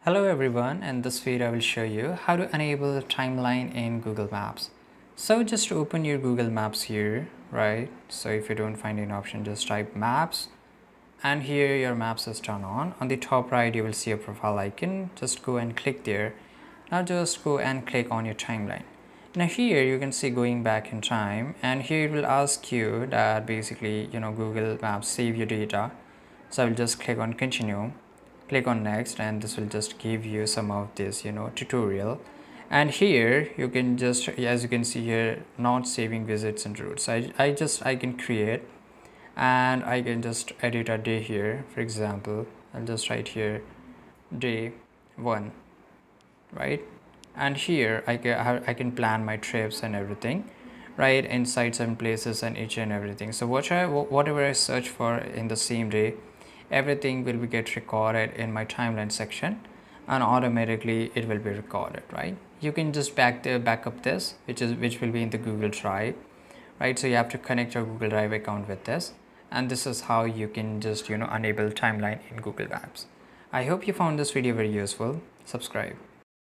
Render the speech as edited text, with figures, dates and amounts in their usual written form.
Hello everyone, in this video I will show you how to enable the timeline in Google Maps. So just open your Google Maps here, right? So if you don't find an option, just type maps and here your maps is turned on. On the top right you will see a profile icon, just go and click there. Now just go and click on your timeline. Now here you can see going back in time, and here it will ask you that basically Google Maps save your data. So I will just click on continue, click on next, and this will just give you some of this tutorial. And here you can just, as you can see here, not saving visits and routes. I can create, and I can just edit a day here. For example, I'll just write here day 1, right? And here I can plan my trips and everything, right, inside some places and each and everything. So whatever I search for in the same day, everything will be get recorded in my timeline section, and automatically it will be recorded, right? You can just back up this, which will be in the Google Drive, right? So you have to connect your Google Drive account with this, and this is how you can just enable timeline in Google Maps. I hope you found this video very useful. Subscribe.